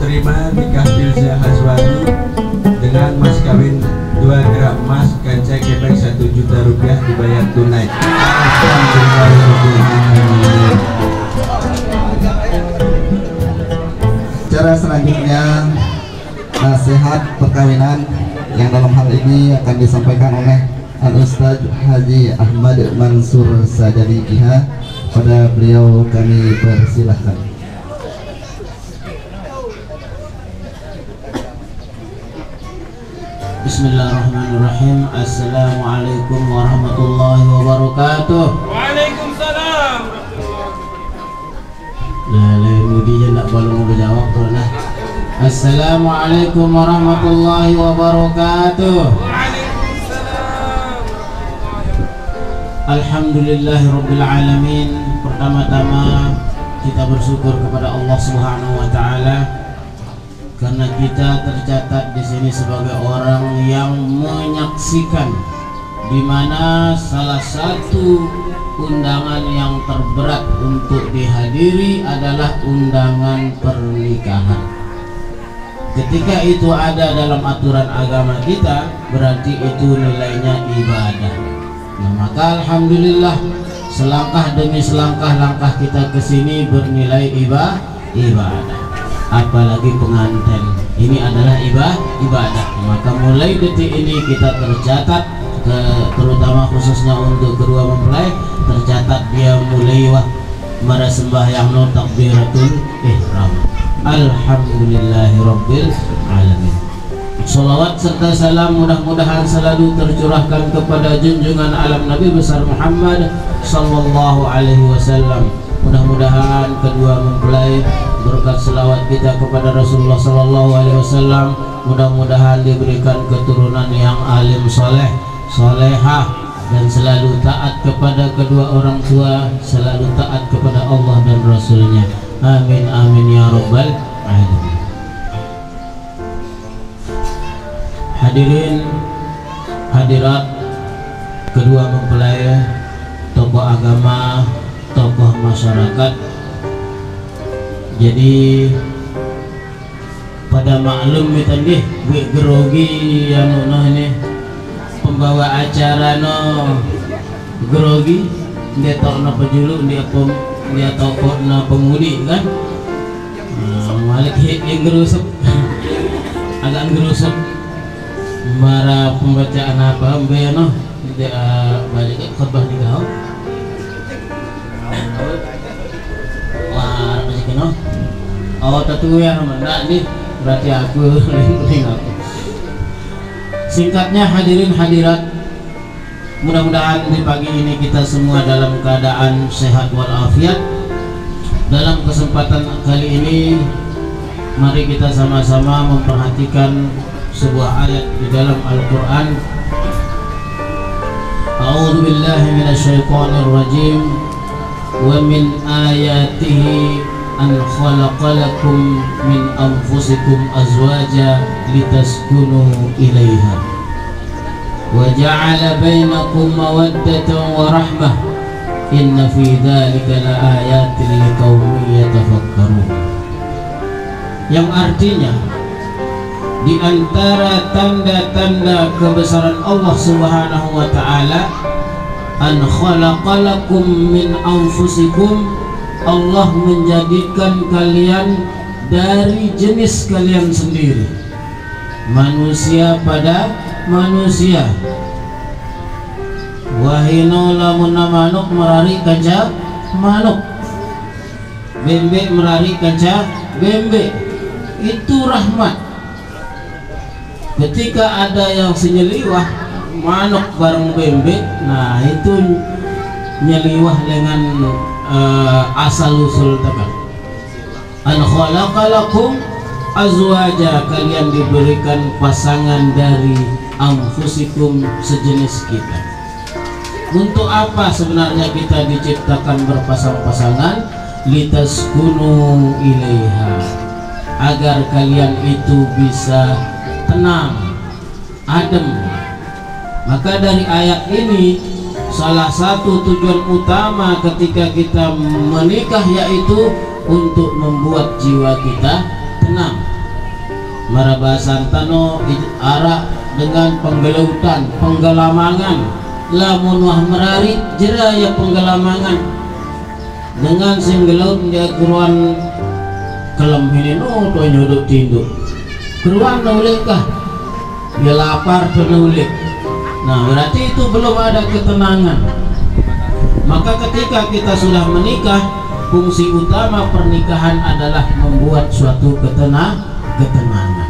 terima nikah Filza Hazwani dengan mas kawin 2 gram emas, kaca kepeng 1 juta rupiah dibayar tunai. Cara selanjutnya nasihat perkawinan yang dalam hal ini akan disampaikan oleh Al-Ustadz Haji Ahmad Mansur Sajadi Kiha. Pada beliau kami persilahkan. Bismillahirrahmanirrahim. Assalamualaikum warahmatullahi wabarakatuh. Waalaikumsalam. Lain mudi je nak belum mau jawab tu nah. Assalamualaikum warahmatullahi wabarakatuh. Waalaikumsalam. Alhamdulillahirabbil alamin. Pertama-tama kita bersyukur kepada Allah Subhanahu wa taala karena kita tercatat di sini sebagai orang yang menyaksikan di mana salah satu undangan yang terberat untuk dihadiri adalah undangan pernikahan. Ketika itu ada dalam aturan agama kita, berarti itu nilainya ibadah. Nah, maka alhamdulillah selangkah demi selangkah langkah kita ke sini bernilai ibadah. Apalagi pengantin, ini adalah ibadah. Maka mulai detik ini kita tercatat, terutama khususnya untuk kedua mempelai, tercatat dia mulai mara sembahyang no takbiratul ihram. Alhamdulillahirabbil alamin. Salawat serta salam mudah-mudahan selalu tercurahkan kepada junjungan alam Nabi besar Muhammad sallallahu alaihi wasallam. Mudah-mudahan kedua mempelai berkat selawat kita kepada Rasulullah sallallahu alaihi wasallam, mudah-mudahan diberikan keturunan yang alim soleh, solehah, dan selalu taat kepada kedua orang tua, selalu taat kepada Allah dan Rasulnya. Amin amin ya rabbal alamin. Hadirin hadirat, kedua mempelai, tokoh agama, tokoh masyarakat. Jadi pada maklum kita nih gue grogi yang ini pembawa acara no grogi, dia tahu na pejulu, dia tahu na pemudi kan. Malik yang gerusuk agak gerusuk mara pembacaan apa no dia balik ke khutbah di kau. Wah, apa sih no? Oh, tentu ya mana nih? Berarti aku link aku. Singkatnya hadirin hadirat, mudah-mudahan di pagi ini kita semua dalam keadaan sehat walafiat. Dalam kesempatan kali ini, mari kita sama-sama memperhatikan sebuah ayat di dalam Al-Quran. A'udzu billahi minasyaitonir rajim. Wa min ayatihi an khalaqalakum min anfusikum azwaja litaskunu ilaiha wa ja'ala bainakum mawaddatan wa rahmah inna fi dzalika laayatin liqaumin yatafakkarun. Yang artinya, di antara tanda-tanda kebesaran Allah Subhanahu wa taala, an khalaqalakum min anfusikum, Allah menjadikan kalian dari jenis kalian sendiri, manusia pada manusia. Wahino lamun manuk merari kaca manuk, bembe merari kaca bembe. Itu rahmat. Ketika ada yang senyeliwah manuk bareng bembe, nah itu nyeliwah dengan asal usul tekan. An khalaqalakum azwaja, kalian diberikan pasangan dari anfusikum, sejenis kita. Untuk apa sebenarnya kita diciptakan berpasang-pasangan? Litaskunu ilaiha, agar kalian itu bisa tenang, adem. Maka dari ayat ini, salah satu tujuan utama ketika kita menikah yaitu untuk membuat jiwa kita tenang. marabasan tano arak dengan penggelautan penggelamangan lamun wah merari jeraya penggelamangan dengan singgelaut dia keruan kelam ini no to nyodok tinduk keruan nulik kah dia lapar penulik. Nah berarti itu belum ada ketenangan. Maka ketika kita sudah menikah, fungsi utama pernikahan adalah membuat suatu ketenangan.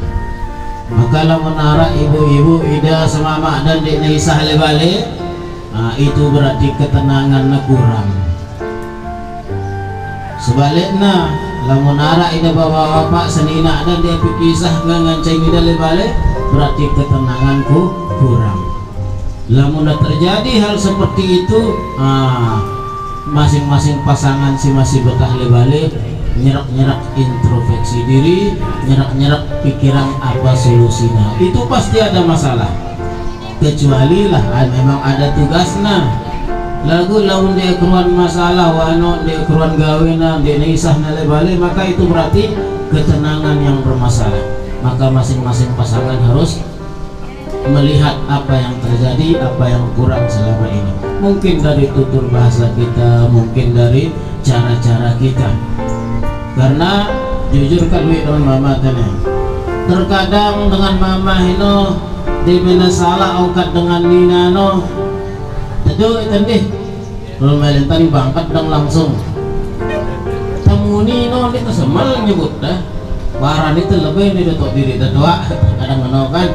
Maka lamun menara ibu-ibu ida semama dan dek naisah lebale, nah, itu berarti ketenangan kurang. Sebaliknya lamun menara ida bapak-bapak senina dan dia pikisah nganceng ida lebale, berarti ketenanganku kurang. Lamun terjadi hal seperti itu, masing-masing pasangan si masih betah lebale, nyerak-nyerak introspeksi diri, nyerak-nyerak pikiran apa solusinya, itu pasti ada masalah. Kecuali lah memang ada tugasnya. Lagu lamun dia keruan masalah, wano dia keruan gawena, dia naisah lebale, maka itu berarti ketenangan yang bermasalah. Maka masing-masing pasangan harus melihat apa yang terjadi, apa yang kurang selama ini. Mungkin dari tutur bahasa kita, mungkin dari cara-cara kita. Karena jujur kan dengan mama tanya, terkadang dengan mama ino di mana salah angkat dengan nina no, itu deh kalau main tadi bangkat dong langsung tamu nino itu semal nyebut dah waran itu lebih nih datuk diri doa kadang kan.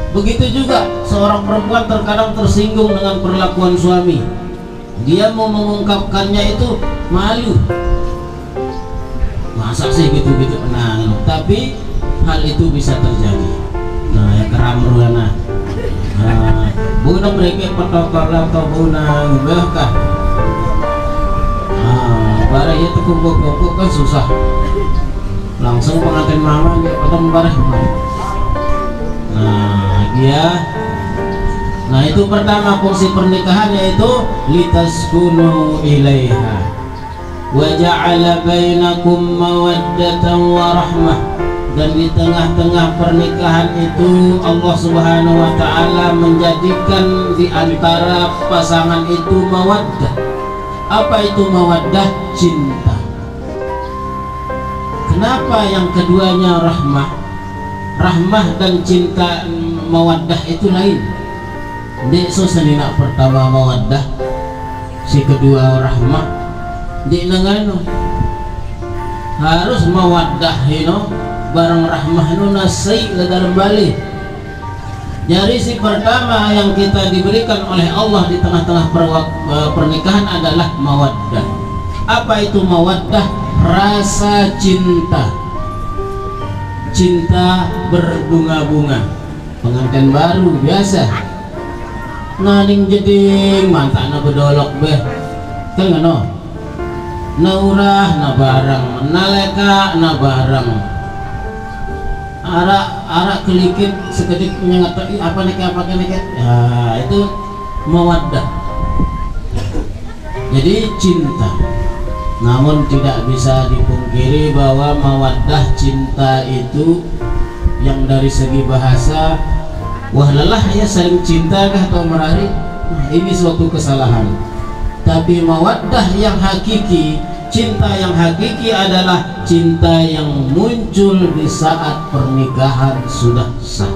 Begitu juga seorang perempuan terkadang tersinggung dengan perlakuan suami, dia mau mengungkapkannya itu malu, masa sih gitu-gitu menang, tapi hal itu bisa terjadi. Nah ya keramruana buna mereka protokol atau buna ngubahkah barang itu kumpul-kumpul kan susah, langsung pengantin mama atau membarah. Nah itu pertama fungsi pernikahan, yaitu litaskunu ilaiha wa ja'ala bainakum mawaddatan wa rahmah. Dan di tengah-tengah pernikahan itu Allah Subhanahu wa ta'ala menjadikan di antara pasangan itu mawaddah. Apa itu mawaddah? Cinta. Kenapa yang keduanya rahmah? Rahmah dan cinta mawaddah itu lain. Dek so senina pertama mawaddah, si kedua rahmah. Dek nangano harus mawaddah ino barang rahmah ino nasai dalam balik. Jadi si pertama yang kita diberikan oleh Allah di tengah-tengah pernikahan adalah mawaddah. Apa itu mawaddah? Rasa cinta. Cinta berbunga-bunga. Pengantin baru biasa naning jeding mantakna bedolok beh kan ngono, naurah na barang, naleka na barang, arak kelikit sekedik menyengat apa nih ya itu mawaddah. Jadi cinta. Namun tidak bisa dipungkiri bahwa mawaddah cinta itu yang dari segi bahasa wah lelah ya saling cinta kah atau merari, nah, ini suatu kesalahan. Tapi mawaddah yang hakiki, cinta yang hakiki adalah cinta yang muncul di saat pernikahan sudah sah.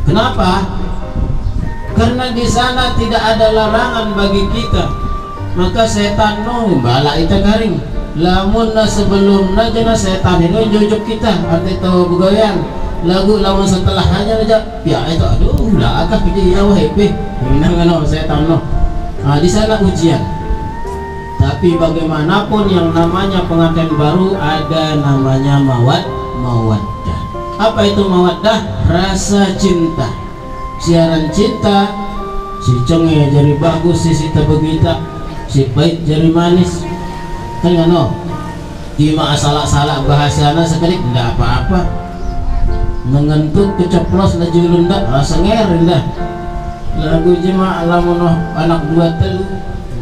Kenapa? Karena di sana tidak ada larangan bagi kita. Maka setan no bala ita garing lamun na sebelumna jana setan itu jojuk kita arti tahu begoyang lagu lamun setelah hanya aja ya itu aduh lah akak jadi ya hepe minang setan no. Nah di sana ujian. Tapi bagaimanapun yang namanya pengantin baru ada namanya mawaddah. Apa itu mawaddah? Rasa cinta, siaran cinta. Si cenge jadi bagus, si sita begita, si baik jadi manis. Kan ngono. Di salah-salah bahasana sekali tidak apa-apa. Mengentut keceplos na julun dah, rasa ngerin dah. Lagu jema lamun anak dua telu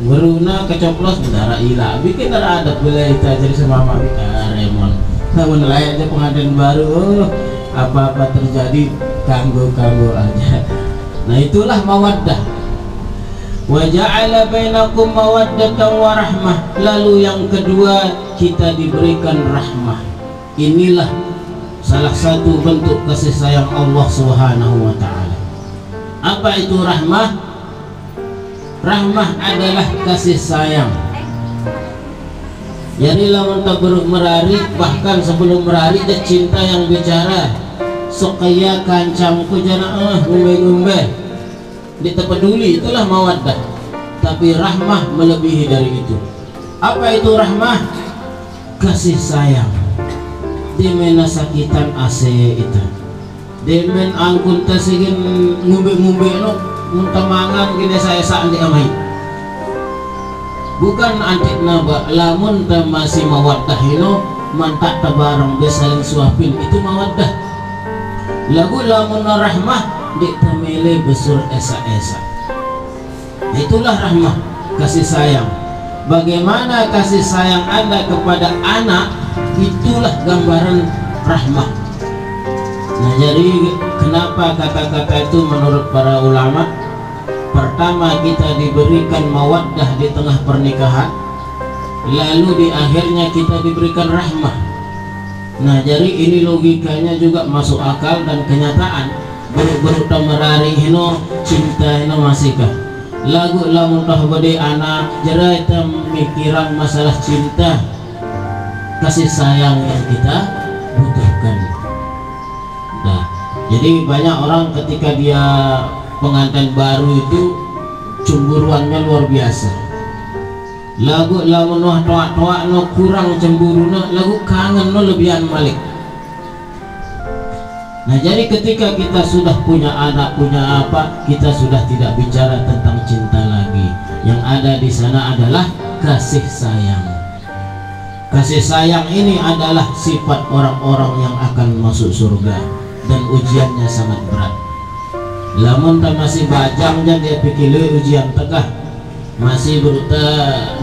beruna keceplos darah ilah bikin darah adat bila kita jadi semama remon namun layak aja pengantin baru, apa-apa terjadi kanggo aja. Nah itulah mawaddah. Wa ja'ala bainakum mawaddatan wa rahmah. Lalu yang kedua, kita diberikan rahmah. Inilah salah satu bentuk kasih sayang Allah Subhanahu wa taala. Apa itu rahmah? Rahmah adalah kasih sayang. Jadi lamun taburuk merari, bahkan sebelum merari ada cinta yang bicara. Sokaya kancamku jana ngumbe-ngumbe. Dia peduli, itulah mawaddah. Tapi rahmah melebihi dari itu. Apa itu rahmah? Kasih sayang. Dimana sakitan ase itu. Demen angkun tasigin ngumbe-ngumbe no muntamangan gini saya saat di amai. Bukan antik naba, lamun ta masih mawaddah ino mantak tabarang besaling suapin, itu mawaddah. Lagu lamun rahmah dik tamele besur esa-esa. Itulah rahmah, kasih sayang. Bagaimana kasih sayang Anda kepada anak, itulah gambaran rahmah. Nah jadi kenapa kata-kata itu menurut para ulama? Pertama, kita diberikan mawaddah di tengah pernikahan, lalu di akhirnya kita diberikan rahmah. Nah jadi ini logikanya juga masuk akal dan kenyataan. Beruk tamarari hino cinta hino masihkah? Lagu lamun tah bade anak jera kita mikiran masalah cinta, kasih sayang yang kita butuhkan. Nah jadi banyak orang ketika dia pengantin baru itu cemburuannya luar biasa. Lagu lamun toak no kurang cemburu no, lagu kangen no lebihan malik. Nah jadi ketika kita sudah punya anak, punya apa, kita sudah tidak bicara tentang cinta lagi. Yang ada di sana adalah kasih sayang. Kasih sayang ini adalah sifat orang-orang yang akan masuk surga, dan ujiannya sangat berat. Lamun tak masih bajang jadi pikir ujian tegah, masih beruta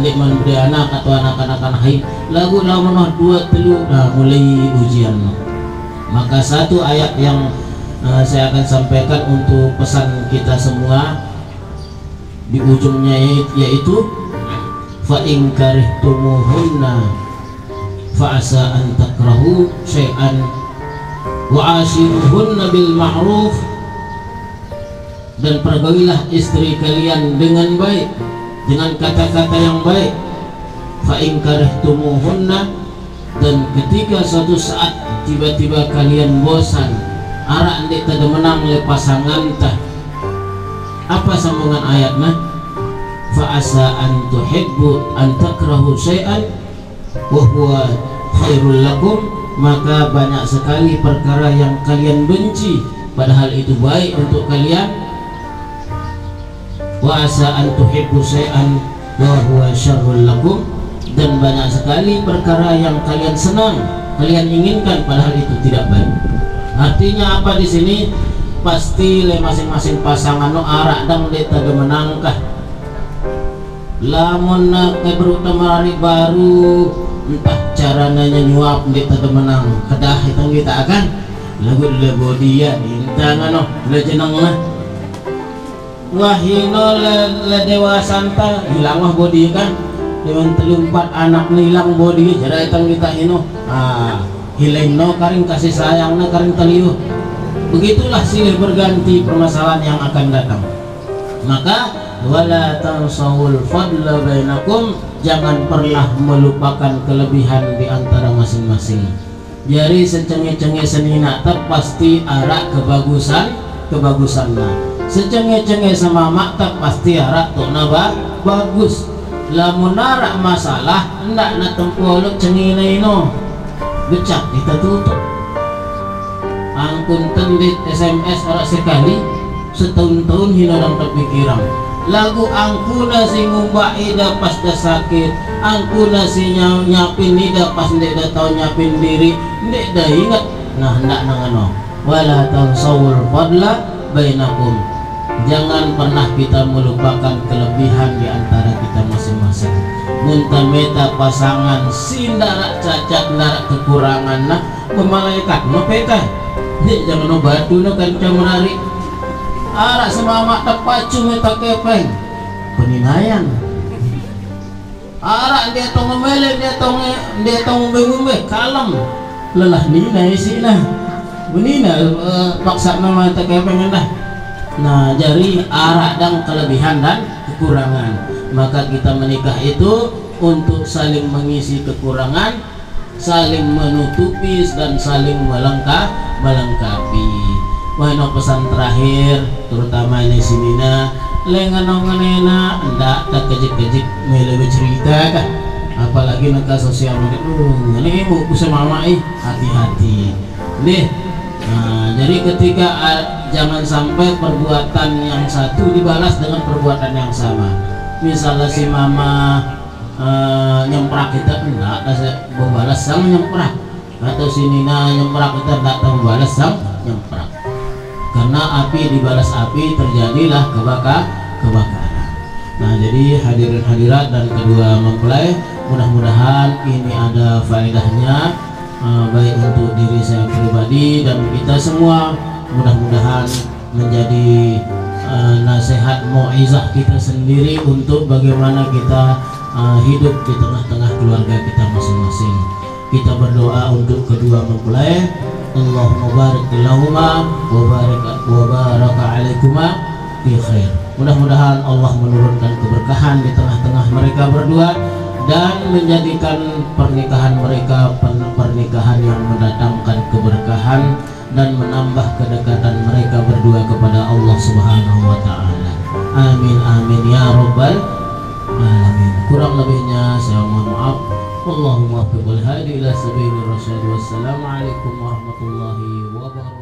nikman beri anak atau anak-anak haid, lagu lamun 2-3 dah mulai ujian. Maka satu ayat yang saya akan sampaikan untuk pesan kita semua di ujungnya, yaitu fa in karihtumuhunna fa asa an takrahu syai'an wa ashiruhunna bil ma'ruf. Dan pergaulilah istri kalian dengan baik, dengan kata-kata yang baik. Fa in karihtumuhunna, dan ketika suatu saat tiba-tiba kalian bosan, arak ndik tada menang le pasangan tah. Apa sambungan ayatnya? Fa asa an tuhibbu an takrahu syai'an wa huwa khairul lakum. Maka banyak sekali perkara yang kalian benci padahal itu baik untuk kalian. Wa asa an tuhibbu syai'an wa huwa syarrul lakum. Dan banyak sekali perkara yang kalian senang, kalian inginkan padahal itu tidak baik. Artinya apa di sini? Pasti le masing-masing pasangan no arak dang de tada menangkah. Lamun nak keberutamari baru entah caranya nyuap de tada menang kedah hitang kita akan lagu le bodia intangan no le jeneng lah. Wahino le dewasa ta hilang mah bodi kan. Dengan 3-4 anak nilang bodi jara itang kita hino hilang no karing kasih sayang na karing taliu. Begitulah silih berganti permasalahan yang akan datang. Maka wala tansawul fadla bainakum, jangan pernah melupakan kelebihan di antara masing-masing. Jadi secengih-cengih senina tak pasti arak kebagusannya. Secengih-cengih sama mak tak pasti arak tok naba bagus. Lamun narak masalah hendak na tempolok cengina ino becak kita tutup. Angkun tendit SMS arak sekali setahun-tahun hinodang terpikiran. Lagu angkuna si ngumbai ida pas dah sakit, angkuna si nyapin ida pas ndek dah tau nyapin diri, ndek dah ingat. Nah hendak nangano wala tansawul fadla bainakum. Jangan pernah kita melupakan kelebihan di antara kita masing-masing. Munta meta pasangan sindara cacat nara kekurangan nah memalaikat no peta. Dik jangan no batu no kanca menarik. Arak semama tepacu meta kepeng. Peninayan. Arak dia tong ngemele dia tong ngumbe kalem. Lelah nina isi nah. Benina paksa nama meta kepeng dah. Nah, jadi arak dan kelebihan dan kekurangan. Maka kita menikah itu untuk saling mengisi kekurangan, saling menutupi dan saling melengkapi. Wah, pesan terakhir terutama ini sinina lenganonganena ndak tak kejik-kejik mele bercerita kan. Apalagi neka sosial media. Ini mau kusama mamai hati-hati. Nih. Nah, jadi ketika jangan sampai perbuatan yang satu dibalas dengan perbuatan yang sama. Misalnya si mama nyemprak kita enggak membalas sang nyemprak, atau si Nina nyemprak kita enggak membalas sang nyemprak. Karena api dibalas api terjadilah kebakaran. Nah, jadi hadirin hadirat dan kedua mempelai, mudah-mudahan ini ada faedahnya. Baik untuk diri saya pribadi dan kita semua, mudah-mudahan menjadi nasihat mau'izah kita sendiri untuk bagaimana kita hidup di tengah-tengah keluarga kita masing-masing. Kita berdoa untuk kedua mempelai, Allahumma barik lahuma wa baraka alaikuma fi khair. Mudah-mudahan Allah menurunkan keberkahan di tengah-tengah mereka berdua dan menjadikan pernikahan mereka pernikahan yang mendatangkan keberkahan dan menambah kedekatan mereka berdua kepada Allah Subhanahu wa taala. Amin amin ya rabbal alamin. Kurang lebihnya saya mohon maaf. Wallahumma waffiqul hadi ila sabilir rasyad. Wassalamualaikum warahmatullahi wabarakatuh.